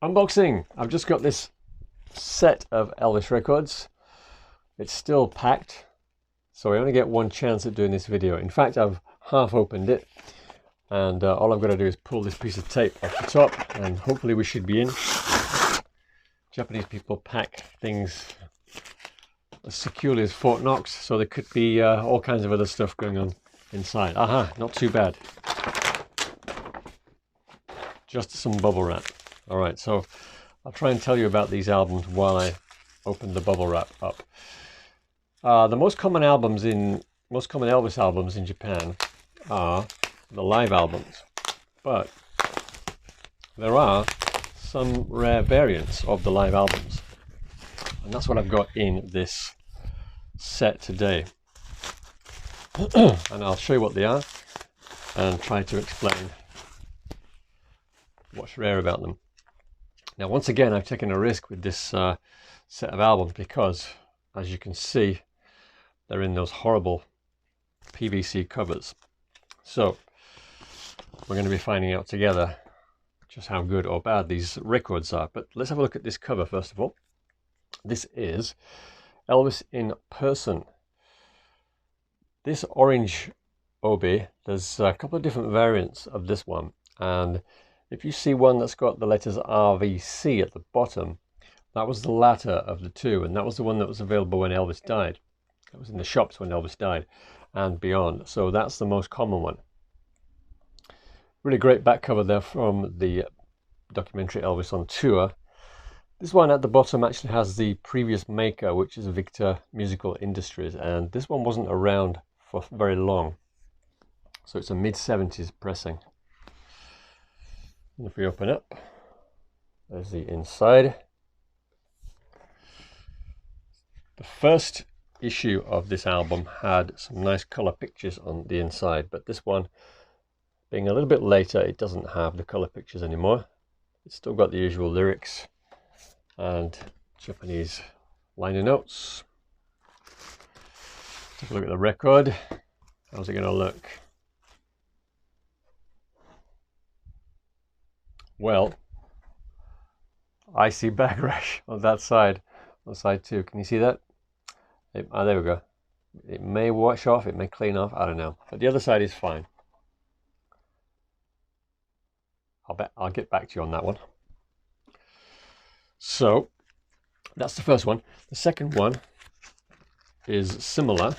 Unboxing! I've just got this set of Elvis records. It's still packed, so I only get one chance at doing this video. In fact, I've half opened it, and all I've got to do is pull this piece of tape off the top, and hopefully we should be in. Japanese people pack things as securely as Fort Knox, so there could be all kinds of other stuff going on inside. Aha, not too bad. Just some bubble wrap. All right, so I'll try and tell you about these albums while I open the bubble wrap up. The most common Elvis albums in Japan are the live albums, but there are some rare variants of the live albums, and that's what I've got in this set today. And I'll show you what they are and try to explain what's rare about them. Now, once again, I've taken a risk with this set of albums because, as you can see, they're in those horrible PVC covers. So we're going to be finding out together just how good or bad these records are. But let's have a look at this cover first of all. This is Elvis in person. This orange obi, there's a couple of different variants of this one, and if you see one that's got the letters RVC at the bottom, that was the latter of the two, and that was the one that was available when Elvis died. It was in the shops when Elvis died and beyond, so that's the most common one. Really great back cover there from the documentary Elvis on Tour. This one at the bottom actually has the previous maker, which is Victor Musical Industries, and this one wasn't around for very long, so it's a mid-70s pressing. And if we open up, there's the inside. The first issue of this album had some nice color pictures on the inside, but this one, being a little bit later, it doesn't have the color pictures anymore. It's still got the usual lyrics and Japanese liner notes. Take a look at the record. How's it going to look? Well, I see bag rash on that side, on side two. Can you see that? There we go. It may wash off, it may clean off, I don't know. But the other side is fine. I'll get back to you on that one. So, that's the first one. The second one is similar.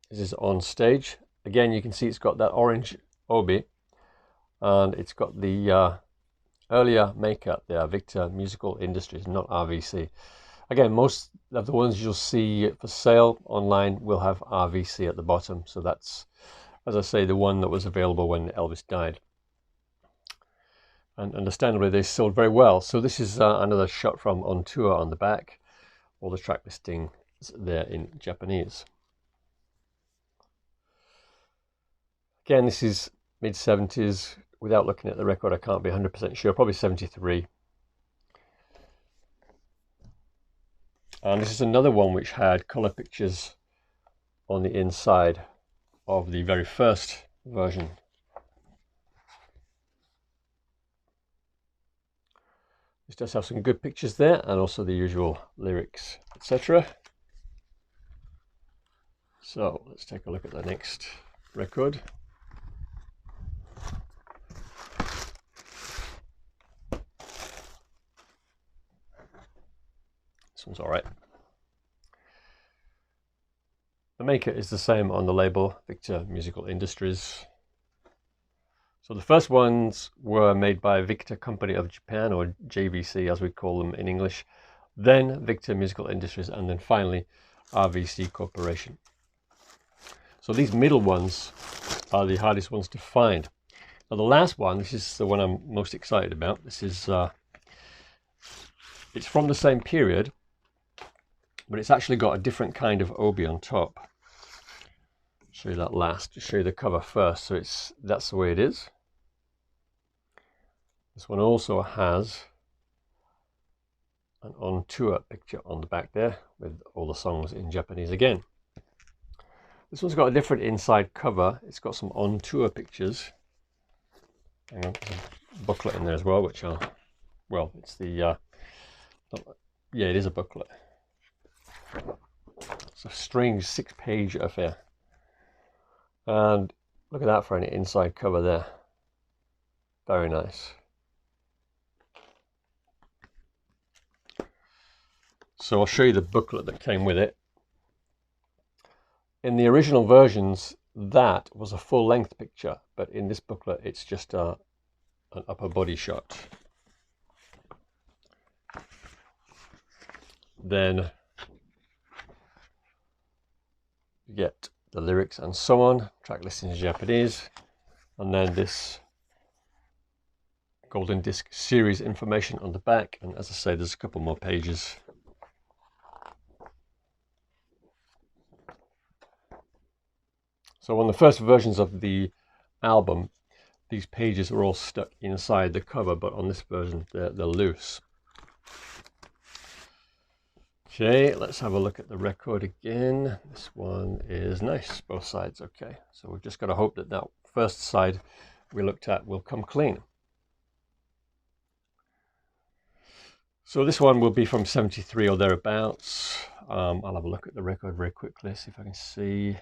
This is on stage. Again, you can see it's got that orange obi, and it's got the earlier maker there, Victor Musical Industries, not RVC. Again, most of the ones you'll see for sale online will have RVC at the bottom, so that's, as I say, the one that was available when Elvis died. And understandably, they sold very well. So this is another shot from On Tour on the back. All the track listings there in Japanese. Again, this is mid-70s. Without looking at the record, I can't be 100% sure. Probably 73. And this is another one which had color pictures on the inside of the very first version. This does have some good pictures there, and also the usual lyrics, etc. So let's take a look at the next record. This one's all right. The maker is the same on the label, Victor Musical Industries. So the first ones were made by Victor Company of Japan, or JVC as we call them in English, then Victor Musical Industries, and then finally RVC Corporation. So these middle ones are the hardest ones to find. Now the last one, this is the one I'm most excited about. This is, it's from the same period, but it's actually got a different kind of obi on top. I'll show you that last, just show you the cover first. So that's the way it is. This one also has an On Tour picture on the back there with all the songs in Japanese again. This one's got a different inside cover. It's got some On Tour pictures. And there's a booklet in there as well, which well, it's the yeah, it is a booklet. It's a strange 6-page affair. And look at that for an inside cover there. Very nice. So I'll show you the booklet that came with it. In the original versions, that was a full-length picture, but in this booklet, it's just an upper body shot. Then you get the lyrics and so on, track listing in Japanese, and then this golden disc series information on the back. And as I say, there's a couple more pages. So on the first versions of the album, these pages are all stuck inside the cover, but on this version, they're loose. Okay, let's have a look at the record again. This one is nice, both sides okay. So we've just got to hope that that first side we looked at will come clean. So this one will be from 73 or thereabouts. I'll have a look at the record very quickly, see if I can see.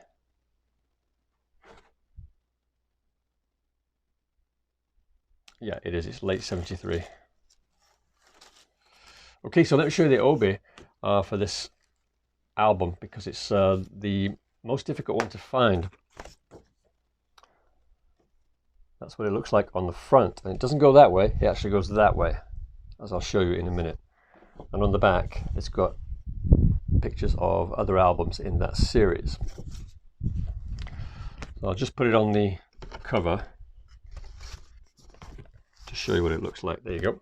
Yeah, it is, it's late 73. Okay, so let me show you the obi for this album, because it's the most difficult one to find. That's what it looks like on the front, and it doesn't go that way, it actually goes that way, as I'll show you in a minute. And on the back, it's got pictures of other albums in that series. So I'll just put it on the cover to show you what it looks like. There you go. In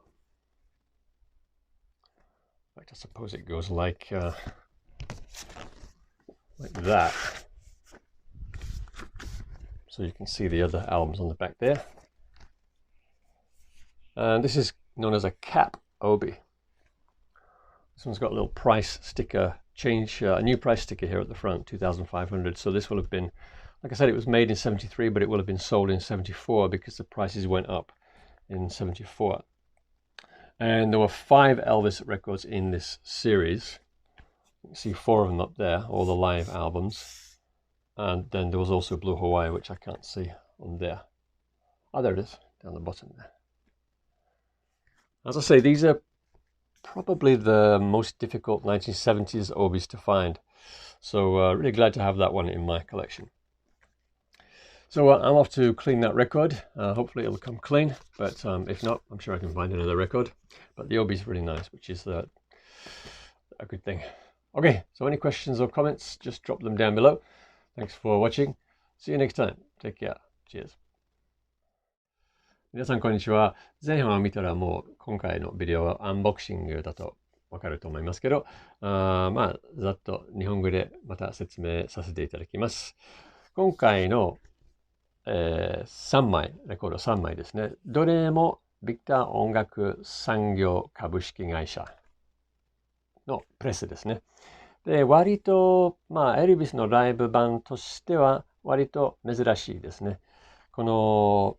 fact, I suppose it goes like that. So you can see the other albums on the back there. And this is known as a cap obi. This one's got a little price sticker change, a new price sticker here at the front, 2,500. So this will have been, like I said, it was made in 73, but it will have been sold in 74 because the prices went up in 74. And there were 5 Elvis records in this series. You can see 4 of them up there, all the live albums. And then there was also Blue Hawaii, which I can't see on there. Oh, there it is, down the bottom there. As I say, these are probably the most difficult 1970s obis to find. So really glad to have that one in my collection. So I'm off to clean that record. Hopefully it'll come clean, but if not, I'm sure I can find another record. But the obi is really nice, which is a good thing. Okay, so any questions or comments, just drop them down below. Thanks for watching. See you next time. Take care. Cheers. 皆さんこんにちは。前半を見たらもう今回のビデオはアンボクシングだとわかると思いますけど、まあざっと日本語でまた説明させていただきます。今回の、3枚、レコード3枚ですね。どれもビクター音楽産業株式会社のプレスですね。で、割と、エルヴィスのライブ版としては割と珍しいですね。この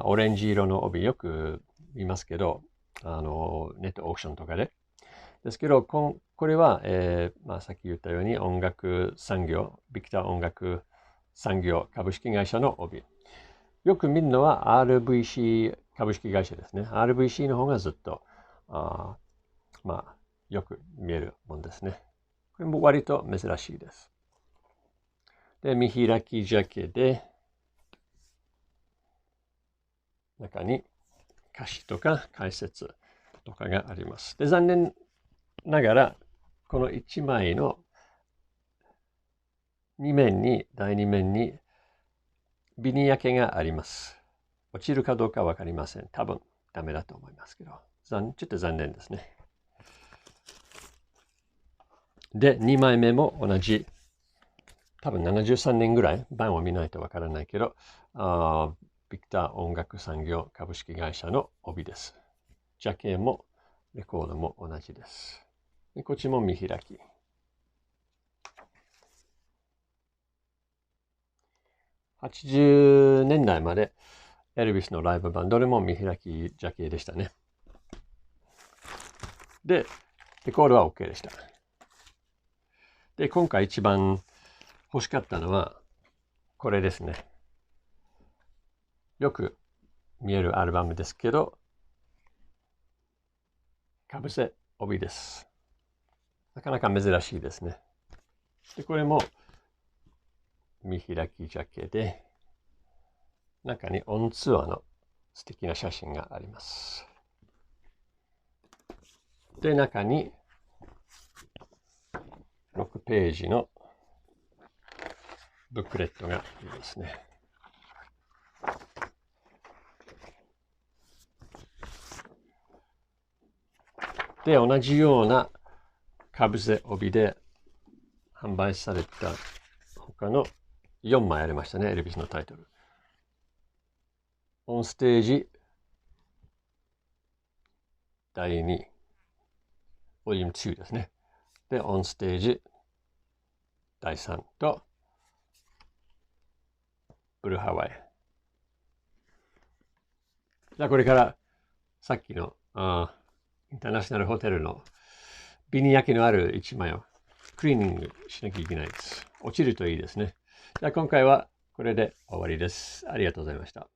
オレンジ色の帯よく見ますけど、ネットオークションとかで。ですけど、これは、さっき言ったように音楽産業、ビクター音楽産業株式会社の帯。よく見るのは RVC 株式会社ですね。RVC の方がずっと、よく見えるもんですね。これも割と珍しいです。で、見開きジャケで、中に歌詞とか解説とかがあります。で、残念ながら、この1枚の2面に、第2面にビニ焼けがあります。落ちるかどうかわかりません。多分ダメだと思いますけど、ちょっと残念ですね。で、2枚目も同じ、多分73年ぐらい、版を見ないとわからないけど、ビクター音楽産業株式会社の帯です。ジャケもレコードも同じです。でこっちも見開き。80年代までエルヴィスのライブ版、どれも見開きジャケでしたね。で、レコードは OK でした。で、今回一番欲しかったのは、これですね。よく見えるアルバムですけど、かぶせ帯です。なかなか珍しいですね。で、これも見開きジャケで、中にオンツアーの素敵な写真があります。で、中に6ページのブックレットがありますね。で、同じようなかぶせ帯で販売された他の4枚ありましたね、エルヴィスのタイトル。オンステージ第2、ボリューム2ですね。で、オンステージ第3と、ブルーハワイ。じゃあこれからさっきのインターナショナルホテルのビニ焼きのある1枚をクリーニングしなきゃいけないです。落ちるといいですね。じゃあ今回はこれで終わりです。ありがとうございました。